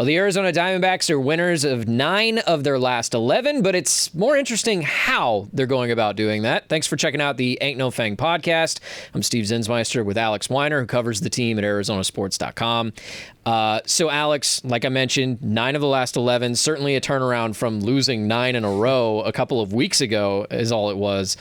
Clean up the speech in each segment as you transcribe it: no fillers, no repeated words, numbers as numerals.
Well, the Arizona Diamondbacks are winners of 9 of their last 11, but it's more interesting how they're going about doing that. Thanks for checking out the Ain't No Fang podcast. I'm Steve Zinsmeister with Alex Weiner, who covers the team at ArizonaSports.com. So, Alex, like I mentioned, 9 of the last 11, certainly a turnaround from losing 9 in a row a couple of weeks ago is all it was.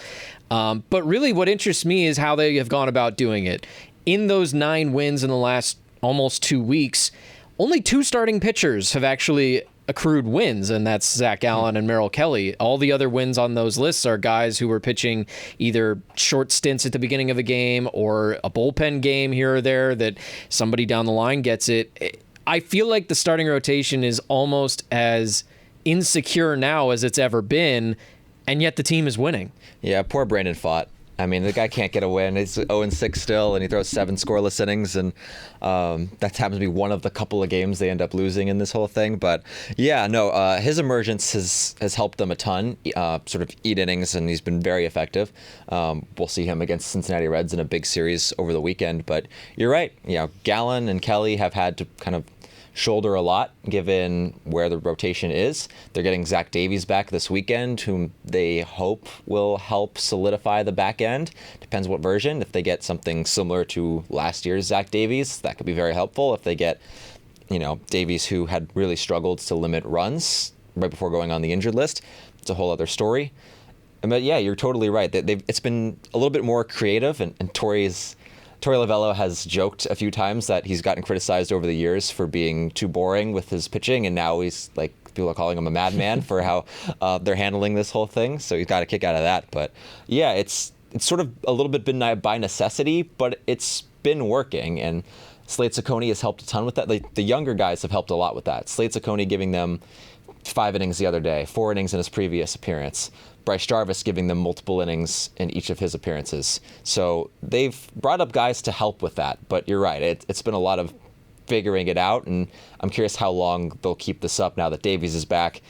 But really what interests me is how they have gone about doing it. In those 9 wins in the last almost 2 weeks, only 2 starting pitchers have actually accrued wins, and that's Zach Gallen and Merrill Kelly. All the other wins on those lists are guys who were pitching either short stints at the beginning of a game or a bullpen game here or there that somebody down the line gets it. I feel like the starting rotation is almost as insecure now as it's ever been, and yet the team is winning. Yeah, poor Brandon Pfaadt. I mean, the guy can't get a win. He's 0-6 still, and he throws 7 scoreless innings, and that happens to be one of the couple of games they end up losing in this whole thing. But yeah, no, his emergence has helped them a ton, sort of eat innings, and he's been very effective. We'll see him against Cincinnati Reds in a big series over the weekend. But you're right. You know, Gallen and Kelly have had to kind of shoulder a lot given where the rotation is. They're getting Zach Davies back this weekend, whom they hope will help solidify the back end. Depends what version. If they get something similar to last year's Zach Davies, that could be very helpful. If they get, Davies, who had really struggled to limit runs right before going on the injured list, it's a whole other story. But yeah, you're totally right. It's been a little bit more creative, and Torey Lovello has joked a few times that he's gotten criticized over the years for being too boring with his pitching, and now he's like, people are calling him a madman for how they're handling this whole thing. So he's got a kick out of that. But yeah, it's sort of a little bit been by necessity, but it's been working. And Slade Ciccone has helped a ton with that. The younger guys have helped a lot with that. Slade Ciccone giving them 5 innings the other day, 4 innings in his previous appearance. Bryce Jarvis giving them multiple innings in each of his appearances. So they've brought up guys to help with that. But you're right, it's been a lot of figuring it out, and I'm curious how long they'll keep this up now that Davies is back,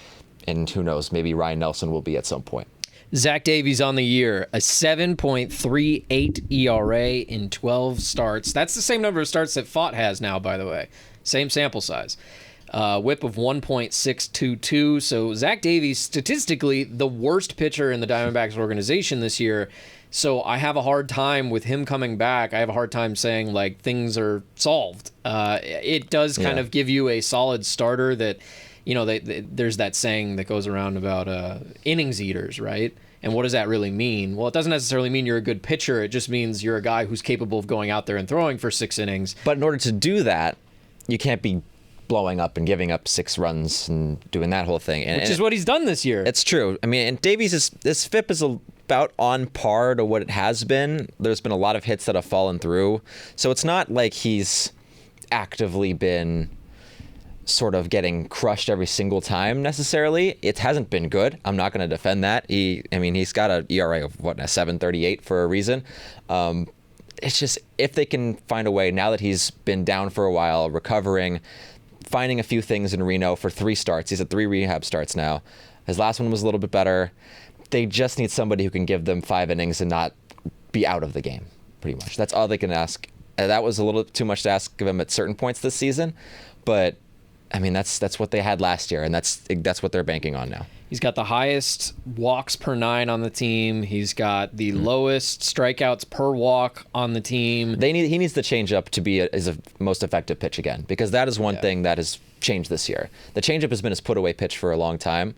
and who knows, maybe Ryan Nelson will be at some point. Zach Davies on the year, a 7.38 ERA in 12 starts. That's the same number of starts that Pfaadt has now, by the way. Same sample size. Whip of 1.622. So Zach Davies, statistically, the worst pitcher in the Diamondbacks organization this year. So I have a hard time with him coming back. I have a hard time saying, like, things are solved. It does kind of give you a solid starter that, there's that saying that goes around about innings eaters, right? And what does that really mean? Well, it doesn't necessarily mean you're a good pitcher. It just means you're a guy who's capable of going out there and throwing for 6 innings. But in order to do that, you can't be blowing up and giving up 6 runs and doing that whole thing. Which is what he's done this year. It's true. I mean, and Davies' this FIP is about on par to what it has been. There's been a lot of hits that have fallen through. So it's not like he's actively been sort of getting crushed every single time necessarily. It hasn't been good. I'm not going to defend that. He's got an ERA of, a 7.38 for a reason. It's just, if they can find a way, now that he's been down for a while, recovering, finding a few things in Reno for 3 starts. He's at 3 rehab starts now. His last one was a little bit better. They just need somebody who can give them 5 innings and not be out of the game, pretty much. That's all they can ask. That was a little too much to ask of him at certain points this season, but I mean, that's what they had last year, and that's what they're banking on now. He's got the highest walks per 9 on the team. He's got the lowest strikeouts per walk on the team. He needs the changeup to be his most effective pitch again, because that is one thing that has changed this year. The changeup has been his put-away pitch for a long time,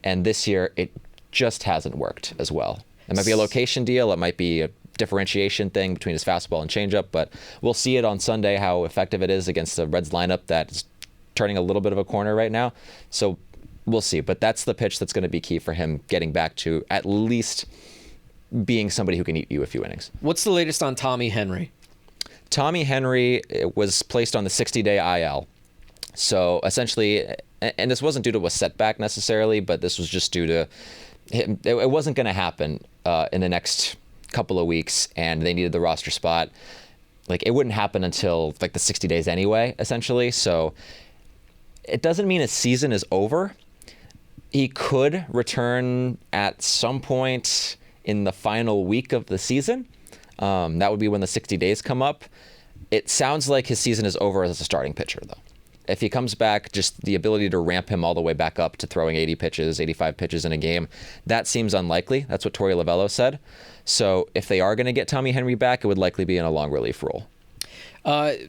and this year it just hasn't worked as well. It might be a location deal. It might be a differentiation thing between his fastball and changeup, but we'll see it on Sunday how effective it is against the Reds lineup that is turning a little bit of a corner right now. So we'll see. But that's the pitch that's going to be key for him getting back to at least being somebody who can eat you a few innings. What's the latest on Tommy Henry? Tommy Henry was placed on the 60-day IL. So essentially, and this wasn't due to a setback necessarily, but this was just due to him. It wasn't going to happen in the next couple of weeks, and they needed the roster spot. Like, it wouldn't happen until like the 60 days anyway, essentially. So it doesn't mean his season is over. He could return at some point in the final week of the season. That would be when the 60 days come up. It sounds like his season is over as a starting pitcher, though. if he comes back, just the ability to ramp him all the way back up to throwing 80 pitches, 85 pitches in a game, that seems unlikely. That's what Torey Lovullo said. So if they are going to get Tommy Henry back, it would likely be in a long relief role.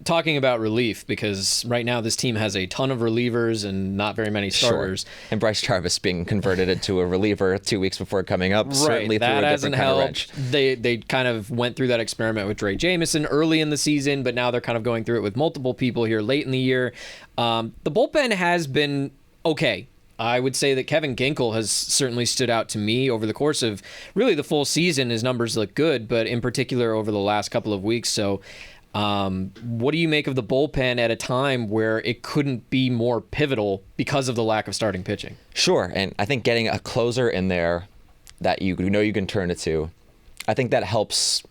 Talking about relief, because right now this team has a ton of relievers and not very many starters. Sure. And Bryce Jarvis being converted into a reliever 2 weeks before coming up certainly that threw a hasn't different kind of helped. wrench. They kind of went through that experiment with Dre Jameson early in the season, but now they're kind of going through it with multiple people here late in the year. The bullpen has been okay. I would say that Kevin Ginkel has certainly stood out to me over the course of really the full season. His numbers look good, but in particular over the last couple of weeks. So what do you make of the bullpen at a time where it couldn't be more pivotal because of the lack of starting pitching? Sure, and I think getting a closer in there that you know you can turn it to, I think that helps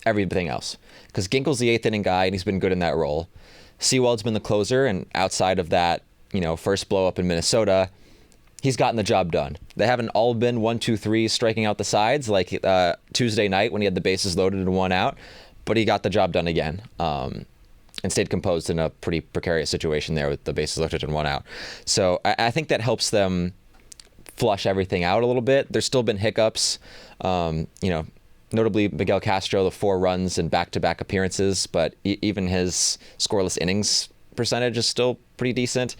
everything else. Because Ginkel's the 8th inning guy, and he's been good in that role. Sewald's been the closer, and outside of that, first blow up in Minnesota, he's gotten the job done. They haven't all been 1-2-3 striking out the sides like Tuesday night when he had the bases loaded and 1 out. But he got the job done again and stayed composed in a pretty precarious situation there with the bases loaded and 1 out. So I think that helps them flush everything out a little bit. There's still been hiccups, notably Miguel Castro, the 4 runs in back-to-back appearances, but even his scoreless innings percentage is still pretty decent.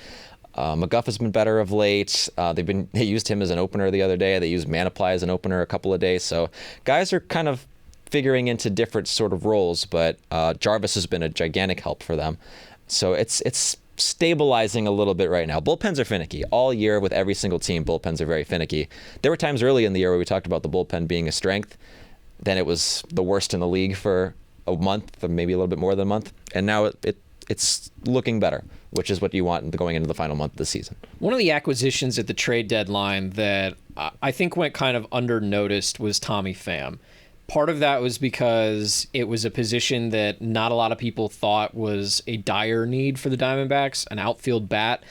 McGuff has been better of late. They used him as an opener the other day. They used Manaply as an opener a couple of days. So guys are kind of figuring into different sort of roles, but Jarvis has been a gigantic help for them. So it's stabilizing a little bit right now. Bullpens are finicky. All year with every single team, bullpens are very finicky. There were times early in the year where we talked about the bullpen being a strength. Then it was the worst in the league for a month, or maybe a little bit more than a month. And now it's looking better, which is what you want going into the final month of the season. One of the acquisitions at the trade deadline that I think went kind of under-noticed was Tommy Pham. Part of that was because it was a position that not a lot of people thought was a dire need for the Diamondbacks, an outfield bat,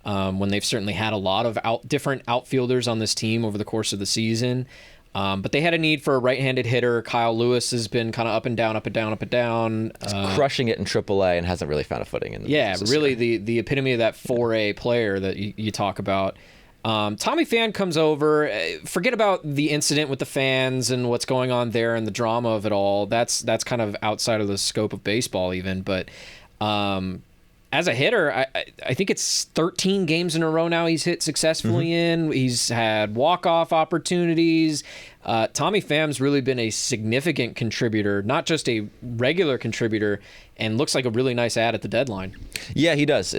when they've certainly had a lot of different outfielders on this team over the course of the season. But they had a need for a right-handed hitter. Kyle Lewis has been kind of up and down, up and down, up and down. He's crushing it in AAA and hasn't really found a footing in the business really here. the epitome of that 4A player that you talk about. Tommy Pham comes over. Forget about the incident with the fans and what's going on there and the drama of it all. That's kind of outside of the scope of baseball even. But as a hitter, I think it's 13 games in a row now he's hit successfully in. He's had walk-off opportunities. Tommy Pham's really been a significant contributor, not just a regular contributor, and looks like a really nice add at the deadline. Yeah, he does.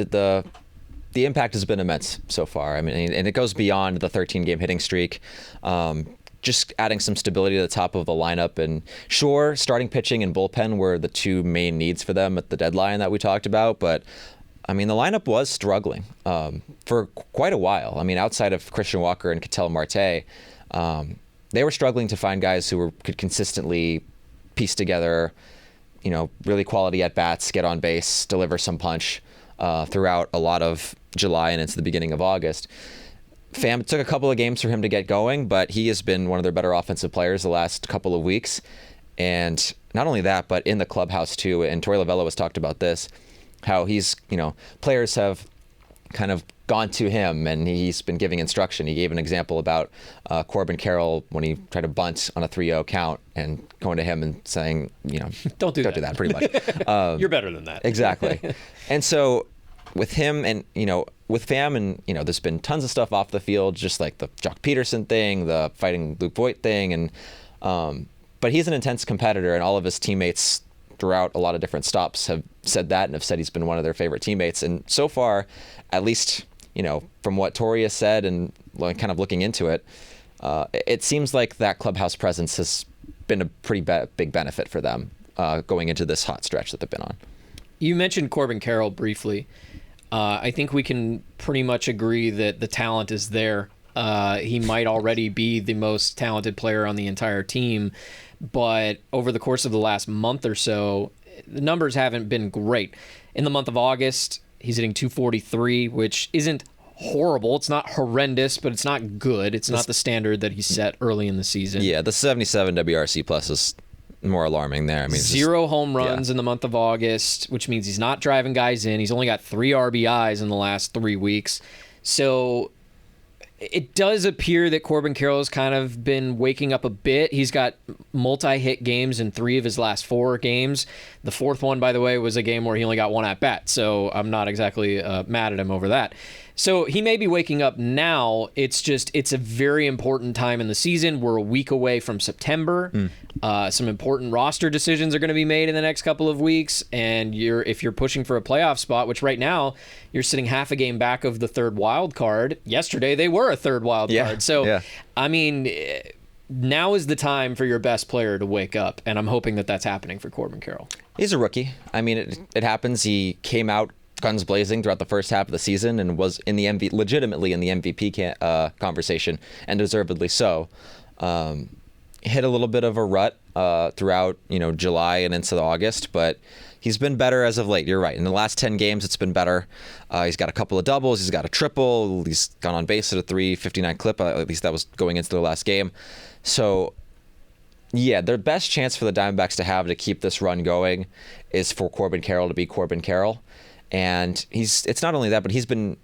The impact has been immense so far. I mean, and it goes beyond the 13-game hitting streak. Just adding some stability to the top of the lineup. And sure, starting pitching and bullpen were the 2 main needs for them at the deadline that we talked about. But, I mean, the lineup was struggling for quite a while. I mean, outside of Christian Walker and Ketel Marte, they were struggling to find guys who could consistently piece together, really quality at-bats, get on base, deliver some punch throughout a lot of July and into the beginning of August. Pham, it took a couple of games for him to get going, but he has been one of their better offensive players the last couple of weeks. And not only that, but in the clubhouse too. And Torey Lovullo has talked about this, how he's, players have kind of gone to him and he's been giving instruction. He gave an example about Corbin Carroll when he tried to bunt on a 3-0 count and going to him and saying, don't do that, pretty much. You're better than that. Exactly. And so with him and, with Pham and, there's been tons of stuff off the field, just like the Jock Peterson thing, the fighting Luke Voigt thing. And, but he's an intense competitor, and all of his teammates throughout a lot of different stops have said that and have said he's been one of their favorite teammates. And so far, at least, from what Torey has said and kind of looking into it, it seems like that clubhouse presence has been a pretty big benefit for them going into this hot stretch that they've been on. You mentioned Corbin Carroll briefly. I think we can pretty much agree that the talent is there. He might already be the most talented player on the entire team, but over the course of the last month or so, the numbers haven't been great. In the month of August, he's hitting .243, which isn't horrible. It's not horrendous, but it's not good. It's not the standard that he set early in the season. Yeah, the 77 WRC plus is more alarming there. I mean, zero home runs in the month of August, which means he's not driving guys in. He's only got 3 RBIs in the last 3 weeks. So it does appear that Corbin Carroll has kind of been waking up a bit. He's got multi-hit games in 3 of his last 4 games. The 4th one, by the way, was a game where he only got 1 at-bat, so I'm not exactly mad at him over that. So he may be waking up now. It's a very important time in the season. We're a week away from September. Some important roster decisions are going to be made in the next couple of weeks. And if you're pushing for a playoff spot, which right now you're sitting half a game back of the 3rd wild card. Yesterday they were a 3rd wild card. So, I mean, now is the time for your best player to wake up. And I'm hoping that that's happening for Corbin Carroll. He's a rookie. I mean, it happens. He came out guns blazing throughout the first half of the season and was legitimately in the MVP conversation, and deservedly so. Hit a little bit of a rut throughout July and into August, but he's been better as of late. You're right. In the last 10 games, it's been better. He's got a couple of doubles. He's got a triple. He's gone on base at a 359 clip. At least that was going into the last game. So, yeah, their best chance for the Diamondbacks to keep this run going is for Corbin Carroll to be Corbin Carroll. And it's not only that, but he's been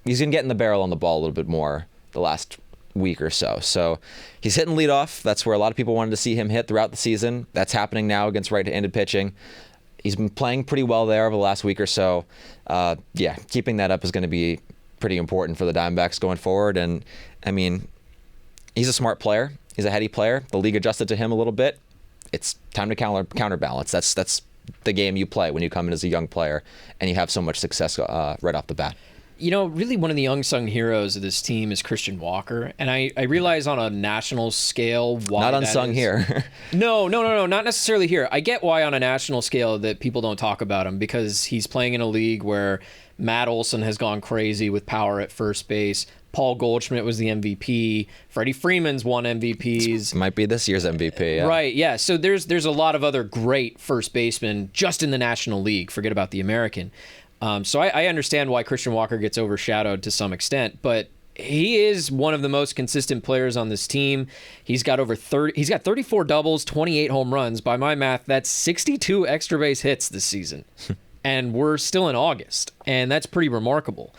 getting the barrel on the ball a little bit more the last week or so. So he's hitting leadoff. That's where a lot of people wanted to see him hit throughout the season. That's happening now against right-handed pitching. He's been playing pretty well there over the last week or so. Keeping that up is going to be pretty important for the Diamondbacks going forward. And, I mean, he's a smart player. He's a heady player. The league adjusted to him a little bit. It's time to counterbalance. That's the game you play when you come in as a young player and you have so much success right off the bat. Really one of the unsung heroes of this team is Christian Walker. And I realize on a national scale why not unsung here. No, not necessarily here. I get why on a national scale that people don't talk about him, because he's playing in a league where Matt Olson has gone crazy with power at first base. Paul Goldschmidt was the MVP. Freddie Freeman's won MVPs. Might be this year's MVP. Yeah. Right, yeah. So there's a lot of other great first basemen just in the National League. Forget about the American. So I understand why Christian Walker gets overshadowed to some extent, but he is one of the most consistent players on this team. He's got 34 doubles, 28 home runs. By my math, that's 62 extra base hits this season. And we're still in August, and that's pretty remarkable.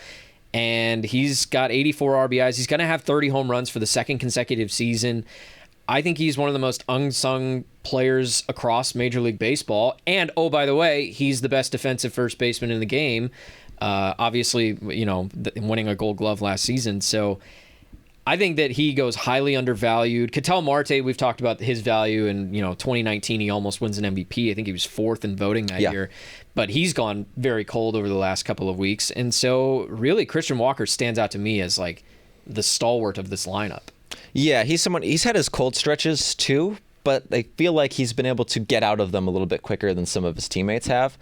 And he's got 84 RBIs. He's going to have 30 home runs for the 2nd consecutive season. I think he's one of the most unsung players across Major League Baseball. And, oh, by the way, he's the best defensive first baseman in the game. Obviously, winning a Gold Glove last season. So I think that he goes highly undervalued. Ketel Marte, we've talked about his value in 2019. He almost wins an MVP. I think he was 4th in voting that year. But he's gone very cold over the last couple of weeks. And so really Christian Walker stands out to me as like the stalwart of this lineup. Yeah, he's had his cold stretches too, but I feel like he's been able to get out of them a little bit quicker than some of his teammates have.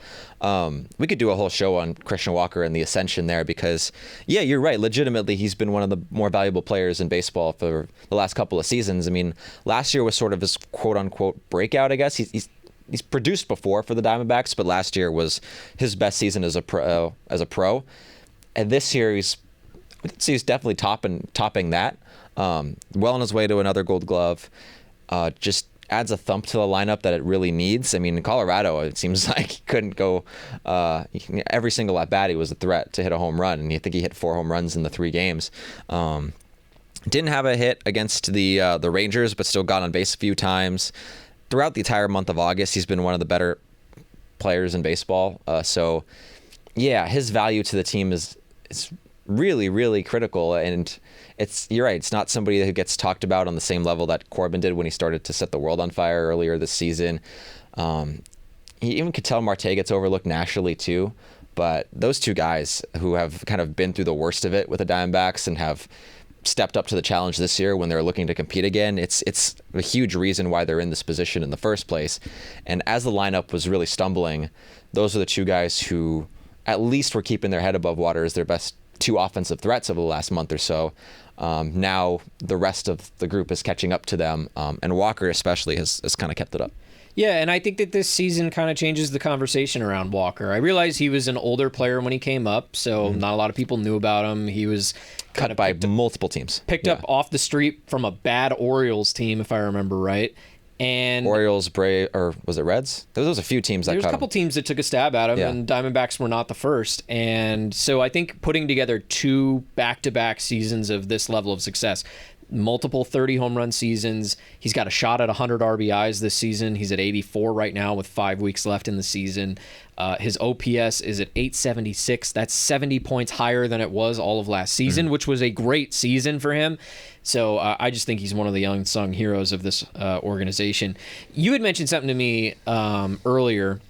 We could do a whole show on Christian Walker and the ascension there because, yeah, you're right. Legitimately, he's been one of the more valuable players in baseball for the last couple of seasons. I mean, last year was sort of his quote-unquote breakout, I guess. He's produced before for the Diamondbacks, but last year was his best season as a pro. And this year, he's definitely topping that. Well on his way to another Gold Glove. Just adds a thump to the lineup that it really needs. I mean, in Colorado, it seems like he couldn't go every single at bat. He was a threat to hit a home run, and you think he hit 4 home runs in the 3 games. Didn't have a hit against the Rangers, but still got on base a few times. Throughout the entire month of August, he's been one of the better players in baseball. So, yeah, his value to the team is really, really critical. And you're right, it's not somebody who gets talked about on the same level that Corbin did when he started to set the world on fire earlier this season. Even Ketel Marte gets overlooked nationally too. But those two guys who have kind of been through the worst of it with the Diamondbacks and have stepped up to the challenge this year when they're looking to compete again, it's a huge reason why they're in this position in the first place. And as the lineup was really stumbling, those are the two guys who at least were keeping their head above water as their best 2 offensive threats over the last month or so. Now the rest of the group is catching up to them, and Walker especially has kind of kept it up. Yeah, and I think that this season kind of changes the conversation around Walker. I realize he was an older player when he came up, so not a lot of people knew about him. He was cut by multiple teams. Picked up off the street from a bad Orioles team, if I remember right. And Orioles, Brave, or was it Reds? There was a few teams that there's a cut couple him. teams that took a stab at him, and Diamondbacks were not the first. And so I think putting together 2 back-to-back seasons of this level of success, multiple 30 home run seasons. He's got a shot at 100 RBIs this season. He's at 84 right now with 5 weeks left in the season. His OPS is at 876. That's 70 points higher than it was all of last season, which was a great season for him. So I just think he's one of the unsung heroes of this organization. You had mentioned something to me earlier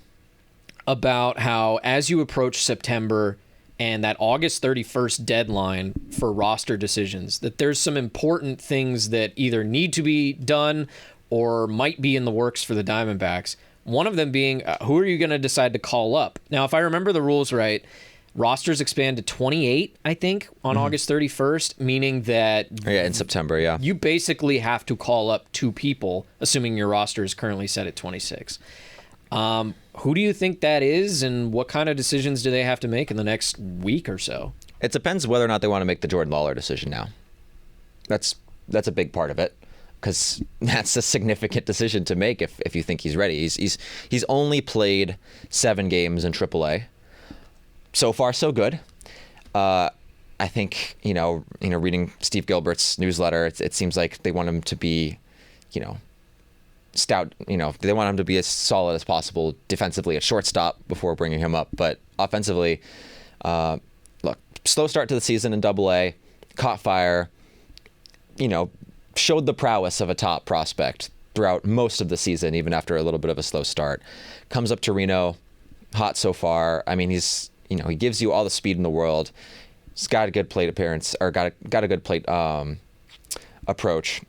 about how as you approach September and that August 31st deadline for roster decisions, that there's some important things that either need to be done or might be in the works for the Diamondbacks. One of them being, who are you going to decide to call up? Now, if I remember the rules right, rosters expand to 28, I think, on August 31st, meaning that... Yeah, in September, yeah. You basically have to call up 2 people, assuming your roster is currently set at 26. Who do you think that is, and what kind of decisions do they have to make in the next week or so? It depends whether or not they want to make the Jordan Lawlar decision now. That's a big part of it, because that's a significant decision to make if you think he's ready. He's only played 7 games in AAA. So far, so good. I think reading Steve Gilbert's newsletter, it seems like they want him to be, stout. They want him to be as solid as possible defensively at shortstop before bringing him up. But offensively, look, slow start to the season in AA, caught fire. Showed the prowess of a top prospect throughout most of the season, even after a little bit of a slow start. Comes up to Reno, hot so far. I mean, he gives you all the speed in the world. He's got a good plate appearance, or got a good plate approach.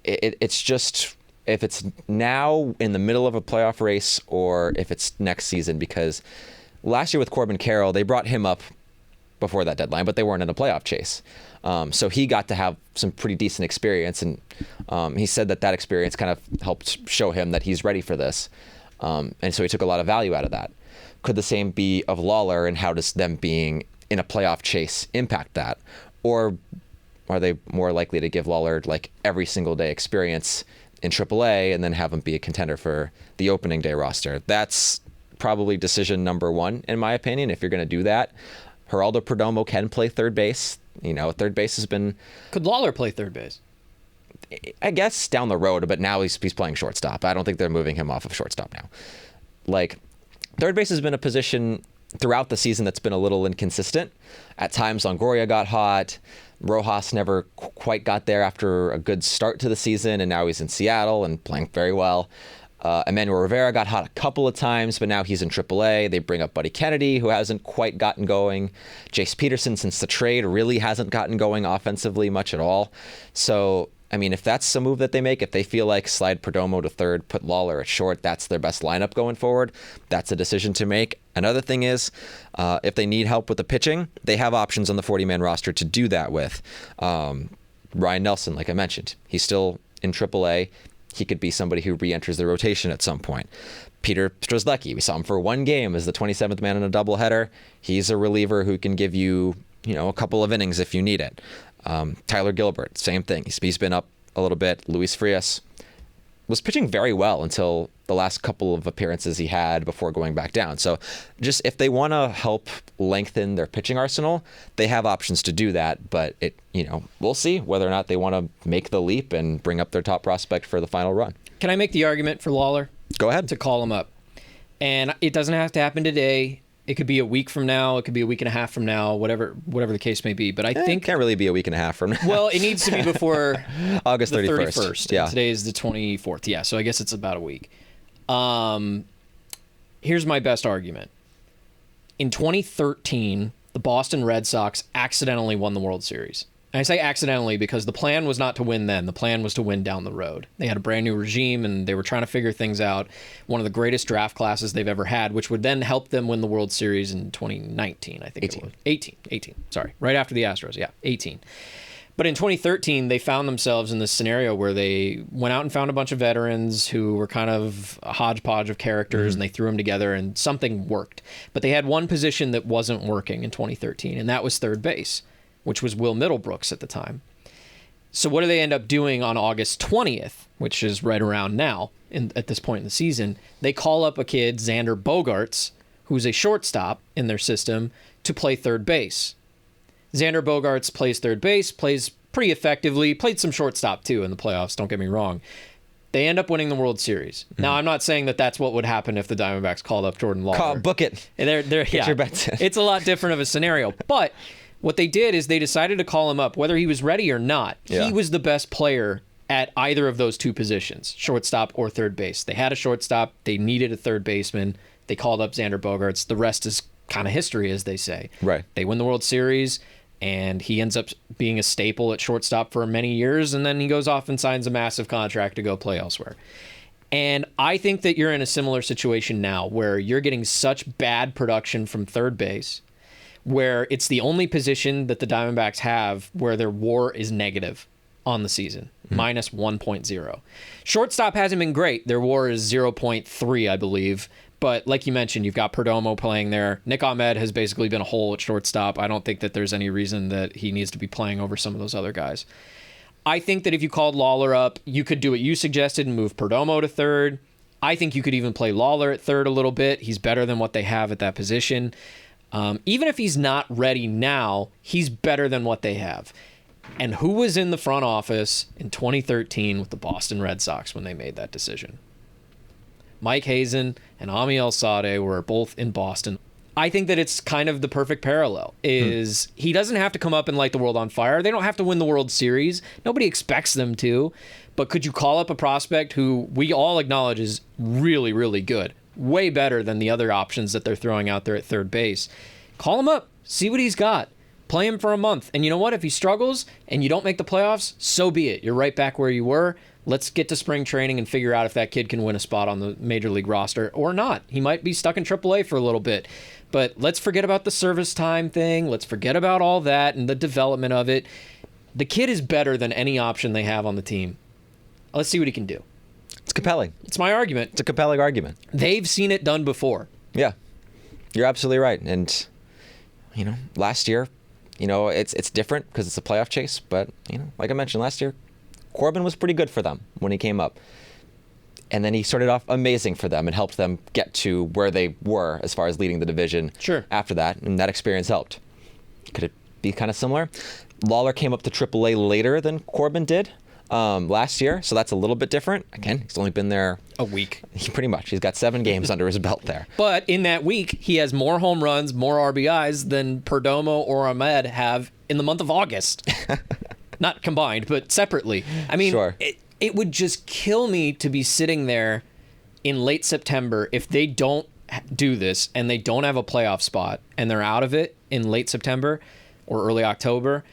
It's just if it's now in the middle of a playoff race or if it's next season, because last year with Corbin Carroll, they brought him up before that deadline, but they weren't in a playoff chase. So he got to have some pretty decent experience, and he said that experience kind of helped show him that he's ready for this. And so he took a lot of value out of that. Could the same be of Lawlar, and how does them being in a playoff chase impact that? Or are they more likely to give Lawlar like every single day experience in AAA and then have him be a contender for the opening day roster? That's probably decision number 1, in my opinion, if you're going to do that. Geraldo Perdomo can play third base. Third base has been... Could Lawlar play third base? I guess down the road, but now he's playing shortstop. I don't think they're moving him off of shortstop now. Third base has been a position throughout the season that's been a little inconsistent. At times, Longoria got hot. Rojas never quite got there after a good start to the season, and now he's in Seattle and playing very well. Emmanuel Rivera got hot a couple of times, but now he's in AAA. They bring up Buddy Kennedy, who hasn't quite gotten going. Jace Peterson, since the trade, really hasn't gotten going offensively much at all. So, I mean, if that's a move that they make, if they feel like slide Perdomo to third, put Lawlar at short, that's their best lineup going forward, that's a decision to make. Another thing is, if they need help with the pitching, they have options on the 40-man roster to do that with. Ryan Nelson, like I mentioned, he's still in AAA. He could be somebody who re-enters the rotation at some point. Peter Strzelecki, we saw him for 1 game as the 27th man in a doubleheader. He's a reliever who can give you, a couple of innings if you need it. Tyler Gilbert, same thing. He's been up a little bit. Luis Frias was pitching very well until the last couple of appearances he had before going back down. So just if they want to help lengthen their pitching arsenal, they have options to do that. But we'll see whether or not they want to make the leap and bring up their top prospect for the final run. Can I make the argument for Lawlar? Go ahead. To call him up. And it doesn't have to happen today. It could be a week from now. It could be a week and a half from now, whatever the case may be. But I think... It can't really be a week and a half from now. Well, it needs to be before August 31st. The 31st. Yeah. Today is the 24th. Yeah, so I guess it's about a week. Here's my best argument. In 2013, the Boston Red Sox accidentally won the World Series. And I say accidentally because the plan was not to win then. The plan was to win down the road. They had a brand new regime, and they were trying to figure things out. One of the greatest draft classes they've ever had, which would then help them win the World Series in 2019, I think 18. it was. 18. Sorry, right after the Astros. Yeah, 18. But in 2013, they found themselves in this scenario where they went out and found a bunch of veterans who were kind of a hodgepodge of characters, and they threw them together, and something worked. But they had one position that wasn't working in 2013, and that was third base, which was Will Middlebrooks at the time. So what do they end up doing on August 20th, which is right around now at this point in the season? They call up a kid, Xander Bogaerts, who's a shortstop in their system, to play third base. Xander Bogaerts plays third base, plays pretty effectively, played some shortstop too in the playoffs, don't get me wrong. They end up winning the World Series. Now, I'm not saying that that's what would happen if the Diamondbacks called up Jordan Lawlar. Book it. Get your bets in. It's a lot different of a scenario. But what they did is they decided to call him up, whether he was ready or not. Yeah. He was the best player at either of those two positions, shortstop or third base. They had a shortstop. They needed a third baseman. They called up Xander Bogaerts. The rest is kind of history, as they say. Right. They win the World Series, and he ends up being a staple at shortstop for many years, and then he goes off and signs a massive contract to go play elsewhere. And I think that you're in a similar situation now where you're getting such bad production from third base, where it's the only position that the Diamondbacks have where their WAR is negative on the season, minus 1.0. Shortstop hasn't been great. Their WAR is 0.3, I believe. But like you mentioned, you've got Perdomo playing there. Nick Ahmed has basically been a hole at shortstop. I don't think that there's any reason that he needs to be playing over some of those other guys. I think that if you called Lawlar up, you could do what you suggested and move Perdomo to third. I think you could even play Lawlar at third a little bit. He's better than what they have at that position. Even if he's not ready now, he's better than what they have. And who was in the front office in 2013 with the Boston Red Sox when they made that decision? Mike Hazen and Ami El-Sadeh were both in Boston. I think that it's kind of the perfect parallel. Is he doesn't have to come up and light the world on fire. They don't have to win the World Series. Nobody expects them to. But could you call up a prospect who we all acknowledge is really, really good? Way better than the other options that they're throwing out there at third base. Call him up. See what he's got. Play him for a month. And you know what? If he struggles and you don't make the playoffs, so be it. You're right back where you were. Let's get to spring training and figure out if that kid can win a spot on the major league roster or not. He might be stuck in AAA for a little bit. But let's forget about the service time thing. Let's forget about all that and the development of it. The kid is better than any option they have on the team. Let's see what he can do. It's compelling. It's my argument. It's a compelling argument. They've seen it done before. Yeah, you're absolutely right. And, last year, it's different because it's a playoff chase. But, like I mentioned last year, Corbin was pretty good for them when he came up. And then he started off amazing for them and helped them get to where they were as far as leading the division after that. And that experience helped. Could it be kind of similar? Lawlar came up to AAA later than Corbin did last year. So that's a little bit different. Again, he's only been there a week. Pretty much. He's got 7 games under his belt there. But in that week, he has more home runs, more RBIs than Perdomo or Ahmed have in the month of August. Not combined, but separately. I mean, it would just kill me to be sitting there in late September if they don't do this and they don't have a playoff spot and they're out of it in late September or early October.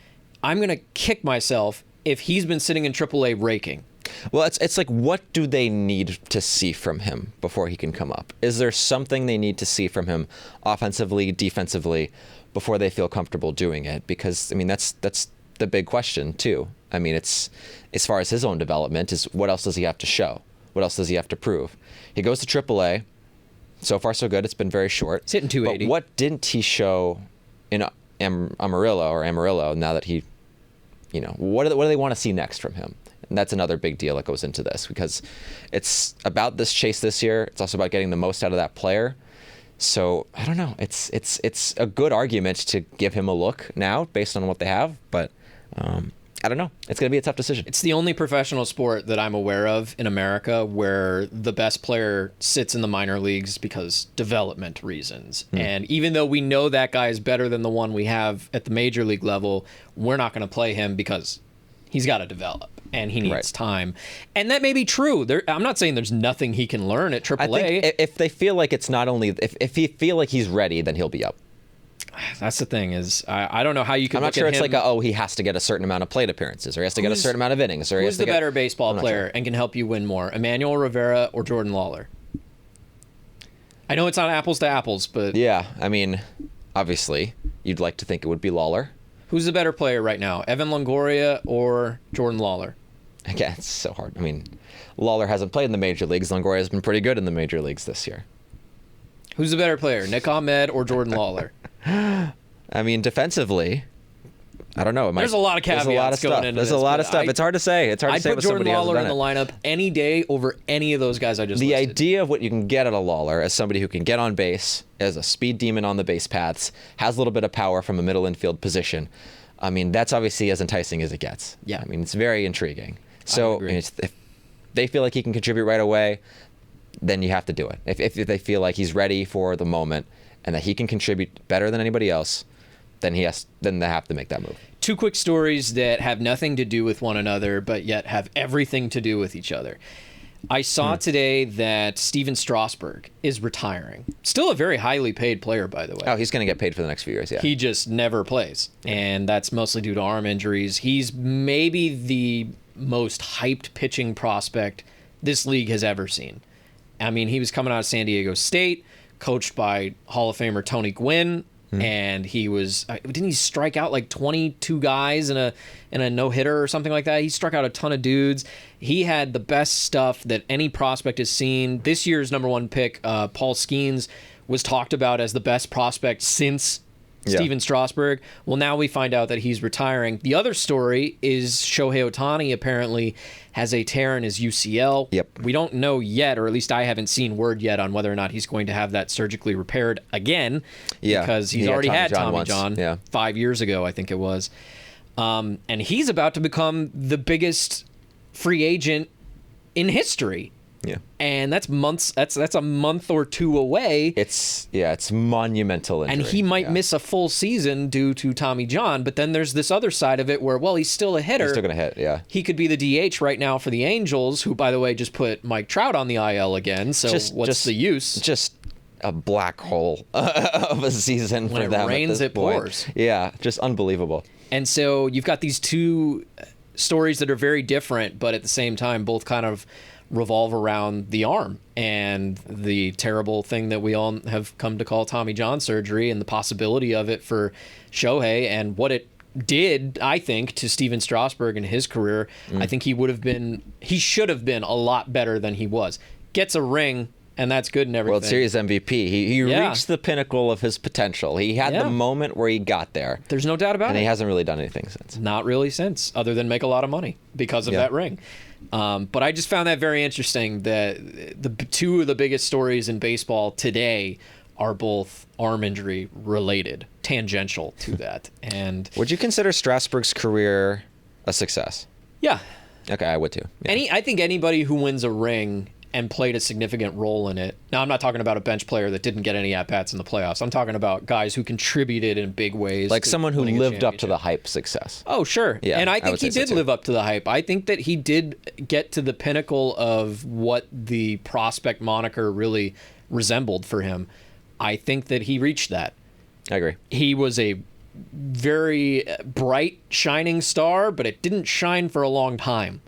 I'm going to kick myself if he's been sitting in AAA raking. Well, it's like, what do they need to see from him before he can come up? Is there something they need to see from him offensively, defensively, before they feel comfortable doing it? Because, that's the big question, too. It's as far as his own development is what else does he have to show? What else does he have to prove? He goes to AAA. So far, so good. It's been very short. It's hitting 280. But what didn't he show in Amarillo now that he, what do they want to see next from him? And that's another big deal that goes into this because it's about this chase this year. It's also about getting the most out of that player. So I don't know. It's a good argument to give him a look now based on what they have, but I don't know. It's going to be a tough decision. It's the only professional sport that I'm aware of in America where the best player sits in the minor leagues because development reasons. And even though we know that guy is better than the one we have at the major league level, we're not going to play him because he's got to develop and he needs time. And that may be true. I'm not saying there's nothing he can learn at AAA. I think if they feel like it's not only if he feel like he's ready, then he'll be up. That's the thing is I don't know how you can. I'm not sure it's like he has to get a certain amount of plate appearances or he has to get a certain amount of innings or who's the better baseball player and can help you win more, Emmanuel Rivera or Jordan Lawlar? I know it's not apples to apples, but yeah, obviously you'd like to think it would be Lawlar. Who's the better player right now, Evan Longoria or Jordan Lawlar? Again, it's so hard. Lawlar hasn't played in the major leagues. Longoria has been pretty good in the major leagues this year. Who's the better player, Nick Ahmed or Jordan Lawlar? Defensively, I don't know. There's a lot of caveats going into There's this. a lot of stuff. It's hard to say. It's hard to say I'd with put Jordan somebody who Lawlar in hasn't the done lineup any day over any of those guys I just the listed. idea of what you can get out of Lawlar as somebody who can get on base, as a speed demon on the base paths, has a little bit of power from a middle infield position. I mean, that's obviously as enticing as it gets. Yeah. I mean, it's very intriguing. So if they feel like he can contribute right away, then you have to do it. If they feel like he's ready for the moment and that he can contribute better than anybody else, then they have to make that move. Two quick stories that have nothing to do with one another, but yet have everything to do with each other. I saw today that Steven Strasburg is retiring. Still a very highly paid player, by the way. Oh, he's going to get paid for the next few years, yeah. He just never plays, and that's mostly due to arm injuries. He's maybe the most hyped pitching prospect this league has ever seen. I mean, he was coming out of San Diego State, coached by Hall of Famer Tony Gwynn, and didn't he strike out like 22 guys in a no-hitter or something like that? He struck out a ton of dudes. He had the best stuff that any prospect has seen. This year's number one pick, Paul Skeens, was talked about as the best prospect since Steven Strasburg. Well, now we find out that he's retiring. The other story is Shohei Ohtani apparently has a tear in his UCL. Yep. We don't know yet, or at least I haven't seen word yet on whether or not he's going to have that surgically repaired again. Yeah. Because he's already had Tommy John yeah. 5 years ago, I think it was. And he's about to become the biggest free agent in history. Yeah. And that's months. That's a month or two away. It's monumental injury. And he might miss a full season due to Tommy John. But then there's this other side of it where, well, he's still a hitter. He's still going to hit, yeah. He could be the DH right now for the Angels, who, by the way, just put Mike Trout on the IL again. So what's the use? Just a black hole of a season when for them. When it rains, it pours. Yeah, just unbelievable. And so you've got these two stories that are very different, but at the same time, both kind of revolve around the arm and the terrible thing that we all have come to call Tommy John surgery and the possibility of it for Shohei and what it did, I think, to Steven Strasburg in his career. I think he should have been a lot better than he was. Gets a ring, and that's good and everything. World Series MVP. He reached the pinnacle of his potential. He had the moment where he got there. There's no doubt about it. And he hasn't really done anything since. Not really since, other than make a lot of money because of that ring. But I just found that very interesting that the two of the biggest stories in baseball today are both arm injury related, tangential to that. And would you consider Strasburg's career a success? Yeah. Okay, I would too. Yeah. I think anybody who wins a ring and played a significant role in it. Now, I'm not talking about a bench player that didn't get any at-bats in the playoffs. I'm talking about guys who contributed in big ways. Like someone who lived up to the hype success. Oh, sure. Yeah, and I think he did live up to the hype. I think that he did get to the pinnacle of what the prospect moniker really resembled for him. I think that he reached that. I agree. He was a very bright, shining star, but it didn't shine for a long time.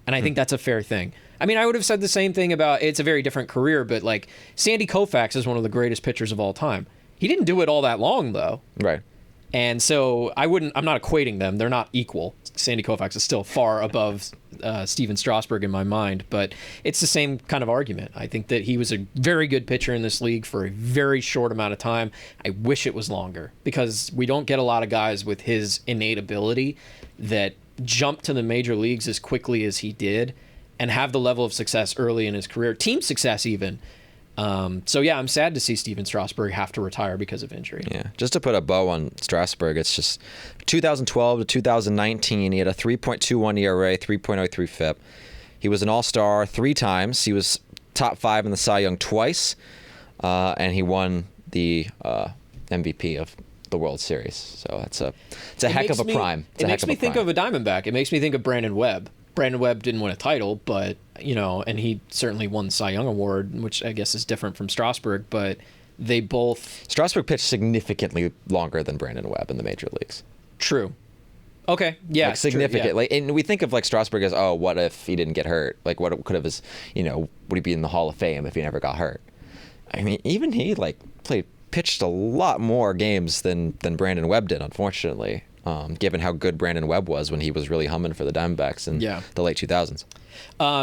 And I think that's a fair thing. I mean, I would have said the same thing about, it's a very different career, but like Sandy Koufax is one of the greatest pitchers of all time. He didn't do it all that long, though. Right. And so I'm not equating them. They're not equal. Sandy Koufax is still far above Steven Strasburg in my mind, but it's the same kind of argument. I think that he was a very good pitcher in this league for a very short amount of time. I wish it was longer because we don't get a lot of guys with his innate ability that jump to the major leagues as quickly as he did and have the level of success early in his career, team success even. So yeah, I'm sad to see Steven Strasburg have to retire because of injury. Yeah, just to put a bow on Strasburg, it's just 2012 to 2019, he had a 3.21 ERA, 3.03 FIP. He was an All-Star 3 times. He was top 5 in the Cy Young twice, and he won the MVP of the World Series. So it's a heck of a prime. It makes me think of a Diamondback. It makes me think of Brandon Webb. Brandon Webb didn't win a title, but, and he certainly won the Cy Young Award, which I guess is different from Strasburg, but they both... Strasburg pitched significantly longer than Brandon Webb in the major leagues. True. Okay, yeah. Like significantly. Yeah. And we think of like Strasburg as, oh, what if he didn't get hurt? Like what could have his, would he be in the Hall of Fame if he never got hurt? I mean, even he pitched a lot more games than Brandon Webb did, unfortunately. given how good Brandon Webb was when he was really humming for the Diamondbacks in the late 2000s.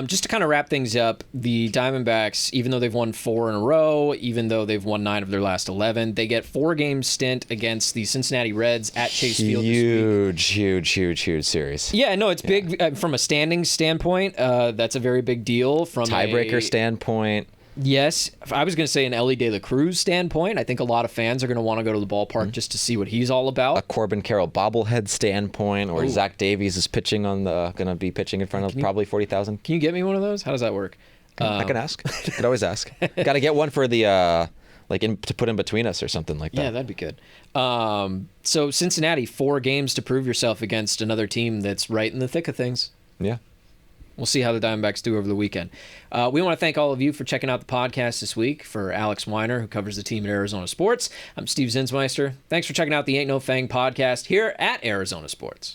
Just to kind of wrap things up, the Diamondbacks, even though they've won 4 in a row, even though they've won 9 of their last 11, they get 4-game stint against the Cincinnati Reds at Chase Field this week. Huge series. Yeah, no, it's big from a standings standpoint. That's a very big deal. From tiebreaker standpoint. Yes, I was going to say an Elly De La Cruz standpoint. I think a lot of fans are going to want to go to the ballpark just to see what he's all about. A Corbin Carroll bobblehead standpoint, or Zach Davies is pitching going to be pitching in front of probably 40,000. Can you get me one of those? How does that work? I can ask. I could always ask. Got to get one for the to put in between us or something like that. Yeah, that'd be good. So Cincinnati, 4 games to prove yourself against another team that's right in the thick of things. Yeah. We'll see how the Diamondbacks do over the weekend. We want to thank all of you for checking out the podcast this week. For Alex Weiner, who covers the team at Arizona Sports, I'm Steve Zinsmeister. Thanks for checking out the Ain't No Fang podcast here at Arizona Sports.